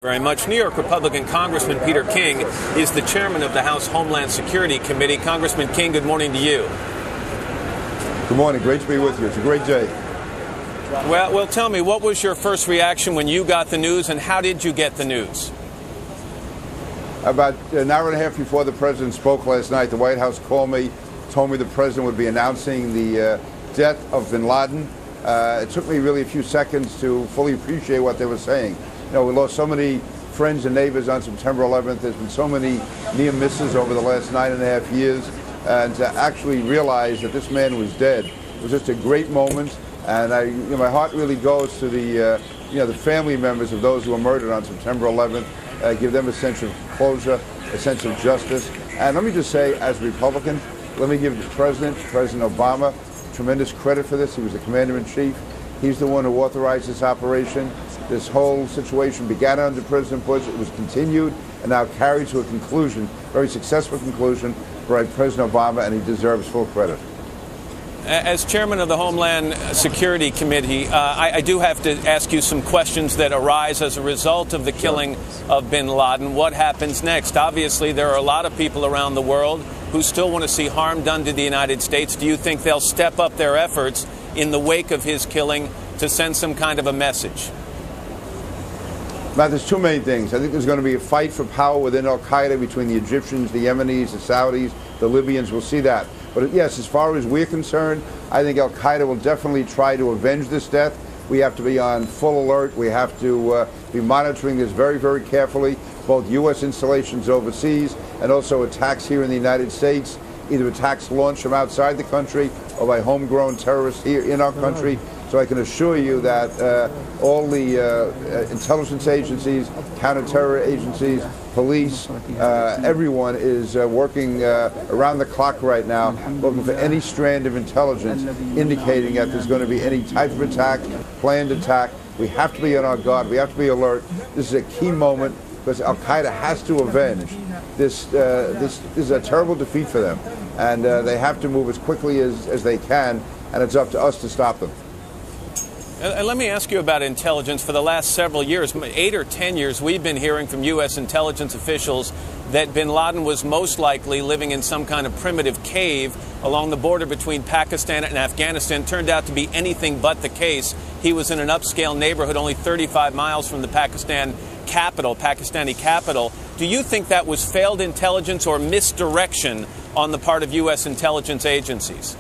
Very much. New York Republican Congressman Peter King is the chairman of the House Homeland Security Committee. Congressman King, good morning to you. Good morning. Great to be with you. It's a great day. Well, tell me, what was your first reaction when you got the news, and how did you get the news? About an hour and a half before the president spoke last night, the White House called me, told me the president would be announcing the death of bin Laden. It took me really a few seconds to fully appreciate what they were saying. You know, we lost so many friends and neighbors on September 11th. There's been so many near misses over the last 9.5 years. And to actually realize that this man was dead was just a great moment. And my heart really goes to the family members of those who were murdered on September 11th. Give them a sense of closure, a sense of justice. And let me just say, as a Republican, let me give the President Obama, tremendous credit for this. He was the commander-in-chief. He's the one who authorized this operation. This whole situation began under President Bush. It was continued and now carried to a conclusion, very successful conclusion, by President Obama, and he deserves full credit. As chairman of the Homeland Security Committee, I do have to ask you some questions that arise as a result of the killing of bin Laden. What happens next? Obviously, there are a lot of people around the world who still want to see harm done to the United States. Do you think they'll step up their efforts in the wake of his killing to send some kind of a message? Matt, there's two main things. I think there's going to be a fight for power within al-Qaeda between the Egyptians, the Yemenis, the Saudis, the Libyans. We'll see that. But yes, as far as we're concerned, I think al-Qaeda will definitely try to avenge this death. We have to be on full alert. We have to be monitoring this very, very carefully, both U.S. installations overseas and also attacks here in the United States, either attacks launched from outside the country or by homegrown terrorists here in our country. So I can assure you that all the intelligence agencies, counter-terror agencies, police, everyone is working around the clock right now, looking for any strand of intelligence indicating that there's going to be any type of attack, planned attack. We have to be on our guard. We have to be alert. This is a key moment because al-Qaeda has to avenge this. This is a terrible defeat for them, and they have to move as quickly as they can, and it's up to us to stop them. And let me ask you about intelligence. For the last several years, 8 or 10 years, we've been hearing from U.S. intelligence officials that bin Laden was most likely living in some kind of primitive cave along the border between Pakistan and Afghanistan. Turned out to be anything but the case. He was in an upscale neighborhood only 35 miles from the Pakistani capital. Do you think that was failed intelligence or misdirection on the part of U.S. intelligence agencies?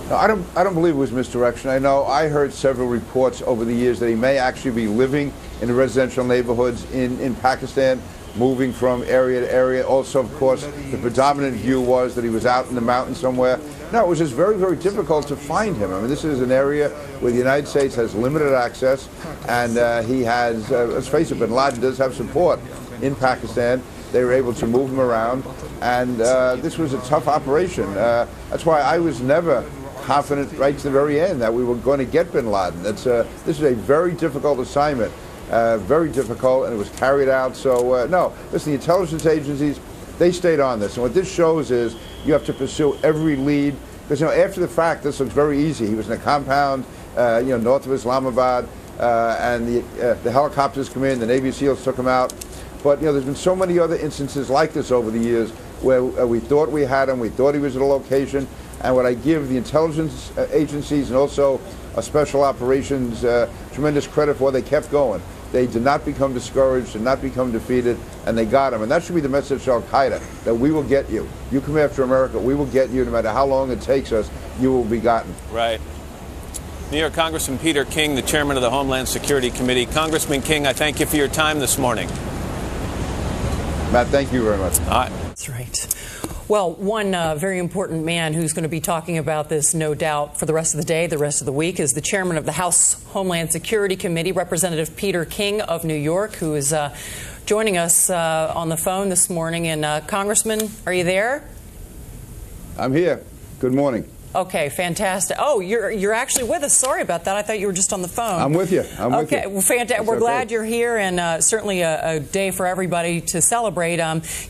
No, I don't believe it was misdirection. I heard several reports over the years that he may actually be living in the residential neighborhoods in Pakistan, moving from area to area. Also, of course, the predominant view was that he was out in the mountains somewhere. No, it was just very, very difficult to find him. I mean, this is an area where the United States has limited access, and he has, let's face it, bin Laden does have support in Pakistan. They were able to move him around, and this was a tough operation. That's why I was never confident right to the very end that we were going to get bin Laden. This is a very difficult assignment, very difficult, and it was carried out. So, no, listen, the intelligence agencies, they stayed on this. And what this shows is you have to pursue every lead. Because, after the fact, this looks very easy. He was in a compound, north of Islamabad, and the helicopters come in, the Navy SEALs took him out. But, there's been so many other instances like this over the years where we thought we had him, we thought he was at a location. And what I give the intelligence agencies and also special operations tremendous credit for, they kept going. They did not become discouraged, did not become defeated, and they got him. And that should be the message to al-Qaeda, that we will get you. You come after America, we will get you. No matter how long it takes us, you will be gotten. Right. New York Congressman Peter King, the chairman of the Homeland Security Committee. Congressman King, I thank you for your time this morning. Matt, thank you very much. All right. That's right. Well, one very important man who's going to be talking about this, no doubt, for the rest of the day, the rest of the week, is the chairman of the House Homeland Security Committee, Representative Peter King of New York, who is joining us on the phone this morning. And Congressman, are you there? I'm here. Good morning. Okay, fantastic. Oh, you're actually with us. Sorry about that. I thought you were just on the phone. I'm with you. I'm with you. Okay, well, fantastic. We're glad you're here, and certainly a day for everybody to celebrate.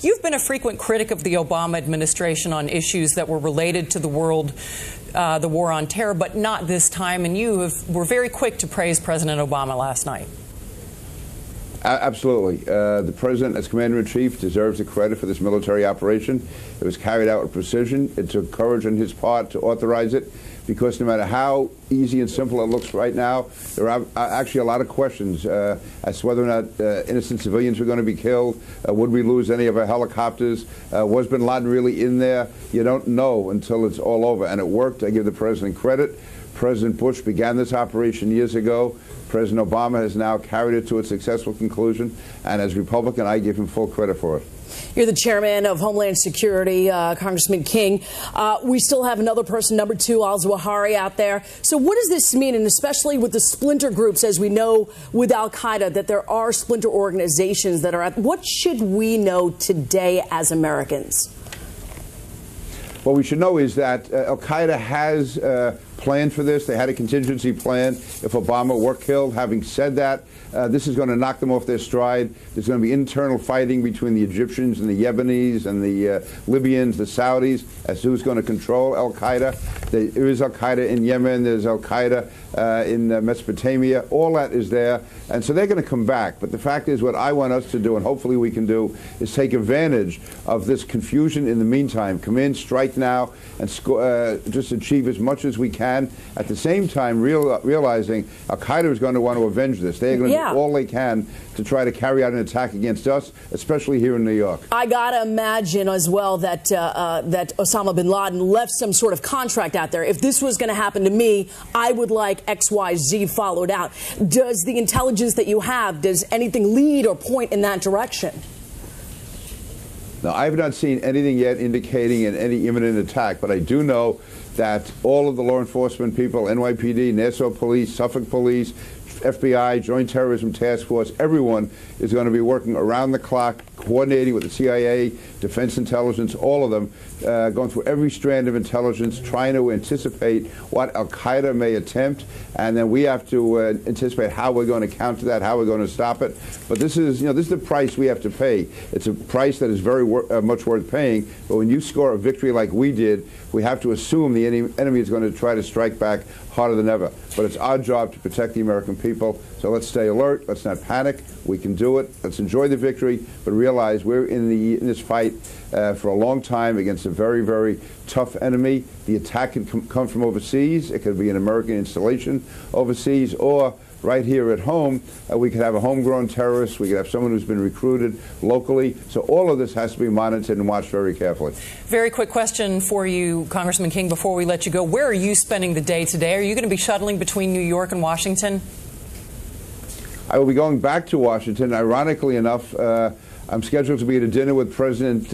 You've been a frequent critic of the Obama administration on issues that were related to the war on terror, but not this time. And you were very quick to praise President Obama last night. Absolutely. The President, as Commander-in-Chief, deserves the credit for this military operation. It was carried out with precision. It took courage on his part to authorize it, because no matter how easy and simple it looks right now, there are actually a lot of questions as to whether or not innocent civilians were going to be killed. Would we lose any of our helicopters? Was bin Laden really in there? You don't know until it's all over. And it worked. I give the President credit. President Bush began this operation years ago. President Obama has now carried it to a successful conclusion, and as Republican, I give him full credit for it. You're the chairman of Homeland Security, Congressman King. We still have another person, number 2, al-Zawahiri, out there. So what does this mean, and especially with the splinter groups, as we know with al-Qaeda, that there are splinter organizations that are at, what should we know today as Americans? What we should know is that al-Qaeda has planned for this. They had a contingency plan if Obama were killed. Having said that, this is going to knock them off their stride. There's going to be internal fighting between the Egyptians and the Yemenis and the Libyans, the Saudis, as to who's going to control al-Qaeda. There is al-Qaeda in Yemen. There's al-Qaeda in Mesopotamia. All that is there. And so they're going to come back. But the fact is, what I want us to do, and hopefully we can do, is take advantage of this confusion in the meantime. Come in, strike now, and just achieve as much as we can. At the same time, realizing al-Qaeda is going to want to avenge this. They're going to do all they can to try to carry out an attack against us, especially here in New York. I got to imagine as well that that Osama bin Laden left some sort of contract out there. If this was going to happen to me, I would like XYZ followed out. Does the intelligence that you have, does anything lead or point in that direction? Now, I have not seen anything yet indicating any imminent attack, but I do know that all of the law enforcement people, NYPD, Nassau Police, Suffolk Police, FBI, Joint Terrorism Task Force, everyone is going to be working around the clock, coordinating with the CIA, Defense Intelligence, all of them, going through every strand of intelligence, trying to anticipate what al-Qaeda may attempt, and then we have to anticipate how we're going to counter that, how we're going to stop it. But this is, this is the price we have to pay. It's a price that is very much worth paying. But when you score a victory like we did, we have to assume the enemy is going to try to strike back harder than ever. But it's our job to protect the American people. So let's stay alert. Let's not panic. We can do it. Let's enjoy the victory, but realize we're in this fight for a long time against a very, very tough enemy. The attack can come from overseas. It could be an American installation overseas, or right here at home, we could have a homegrown terrorist. We could have someone who's been recruited locally. So all of this has to be monitored and watched very carefully. Very quick question for you, Congressman King, before we let you go. Where are you spending the day today? Are you going to be shuttling between New York and Washington? I will be going back to Washington. Ironically enough, I'm scheduled to be at a dinner with President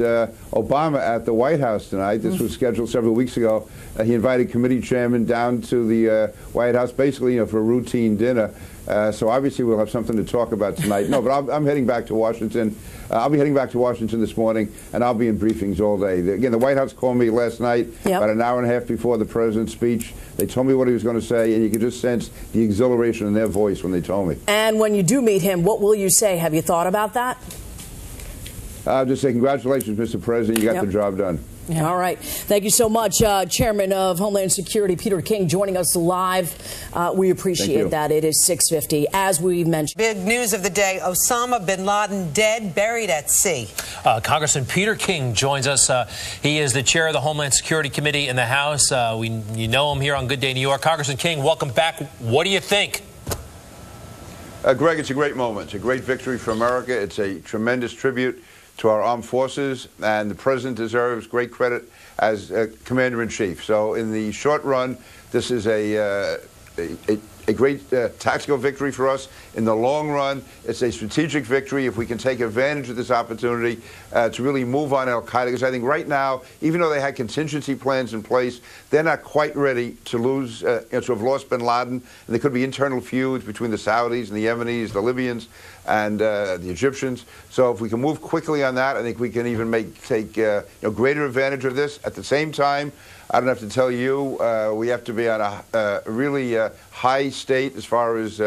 Obama at the White House tonight. This was scheduled several weeks ago. He invited committee chairmen down to the White House, basically, for a routine dinner. So obviously we'll have something to talk about tonight. No, but I'm heading back to Washington. I'll be heading back to Washington this morning, and I'll be in briefings all day. Again, the White House called me last night, about an hour and a half before the president's speech. They told me what he was going to say, and you could just sense the exhilaration in their voice when they told me. And when you do meet him, what will you say? Have you thought about that? I'll just say congratulations, Mr. President. You got the job done. Yeah. All right. Thank you so much, Chairman of Homeland Security, Peter King, joining us live. We appreciate that. It is 6:50, as we mentioned. Big news of the day, Osama bin Laden dead, buried at sea. Congressman Peter King joins us. He is the chair of the Homeland Security Committee in the House. You know him here on Good Day New York. Congressman King, welcome back. What do you think? Greg, it's a great moment. It's a great victory for America. It's a tremendous tribute to our armed forces, and the president deserves great credit as commander-in-chief. So in the short run, this is a great tactical victory for us. In the long run, it's a strategic victory if we can take advantage of this opportunity to really move on al-Qaeda, because I think right now, even though they had contingency plans in place, they're not quite ready to lose, to have lost bin Laden, and there could be internal feuds between the Saudis and the Yemenis, the Libyans, and the Egyptians. So if we can move quickly on that, I think we can even take greater advantage of this. At the same time, I don't have to tell you, we have to be on a really high state as far as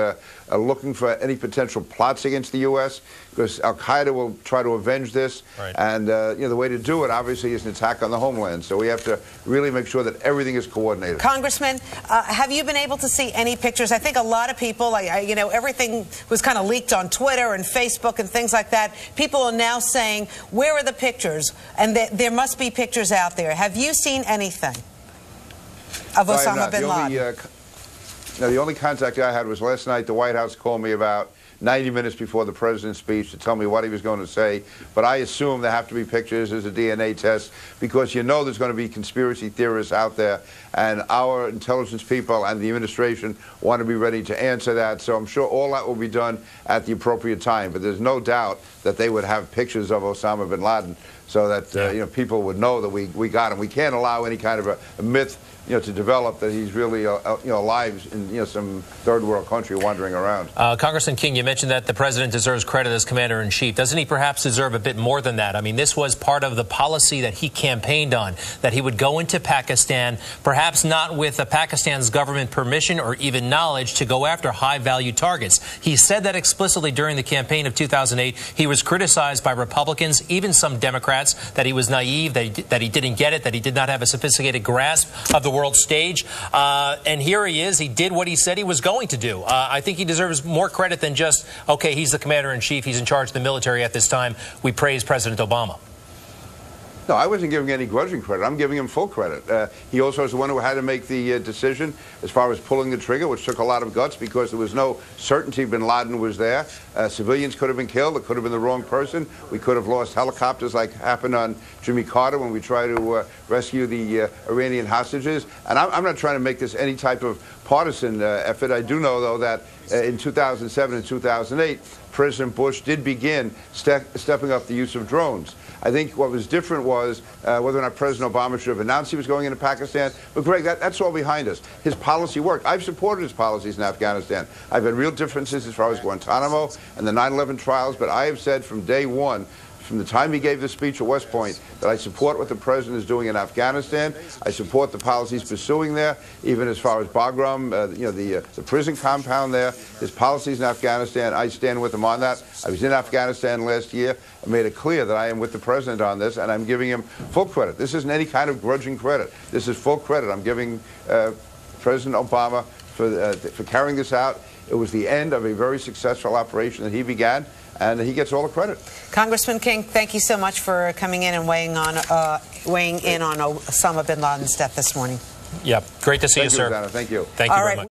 looking for any potential plots against the U.S., because al-Qaeda will try to avenge this. Right. And the way to do it, obviously, is an attack on the homeland. So we have to really make sure that everything is coordinated. Congressman, have you been able to see any pictures? I think a lot of people, everything was kind of leaked on Twitter and Facebook and things like that. People are now saying, where are the pictures? And there must be pictures out there. Have you seen anything of Osama bin Laden? The only contact I had was last night. The White House called me about 90 minutes before the president's speech to tell me what he was going to say. But I assume there have to be pictures. There's a DNA test, because there's going to be conspiracy theorists out there, and our intelligence people and the administration want to be ready to answer that. So I'm sure all that will be done at the appropriate time. But there's no doubt that they would have pictures of Osama bin Laden, so that people would know that we got him. We can't allow any kind of a myth to develop that he's really alive in some third world country wandering around. Congressman King, you mentioned that the president deserves credit as commander-in-chief. Doesn't he perhaps deserve a bit more than that? I mean, this was part of the policy that he campaigned on, that he would go into Pakistan, perhaps not with Pakistan's government permission or even knowledge, to go after high-value targets. He said that explicitly during the campaign of 2008. He was criticized by Republicans, even some Democrats, that he was naive, that he didn't get it, that he did not have a sophisticated grasp of the world stage. And here he is. He did what he said he was going to do. I think he deserves more credit than just, okay, he's the commander-in-chief, he's in charge of the military at this time. We praise President Obama. No, I wasn't giving any grudging credit. I'm giving him full credit. He also was the one who had to make the decision as far as pulling the trigger, which took a lot of guts, because there was no certainty bin Laden was there. Civilians could have been killed. It could have been the wrong person. We could have lost helicopters like happened on Jimmy Carter when we tried to rescue the Iranian hostages. And I'm not trying to make this any type of partisan effort. I do know, though, that in 2007 and 2008, President Bush did begin stepping up the use of drones. I think what was different was whether or not President Obama should have announced he was going into Pakistan. But, Greg, that's all behind us. His policy worked. I've supported his policies in Afghanistan. I've had real differences as far as Guantanamo and the 9/11 trials, but I have said from day one, from the time he gave the speech at West Point, that I support what the president is doing in Afghanistan. I support the policies pursuing there, even as far as Bagram, the prison compound there, his policies in Afghanistan. I stand with him on that. I was in Afghanistan last year. I made it clear that I am with the president on this, and I'm giving him full credit. This isn't any kind of grudging credit. This is full credit. I'm giving President Obama for carrying this out. It was the end of a very successful operation that he began, and he gets all the credit. Congressman King, thank you so much for coming in and weighing in on Osama bin Laden's death this morning. Yep. Great to see you, sir. Thank you, Rosanna. Thank you. Thank you very much.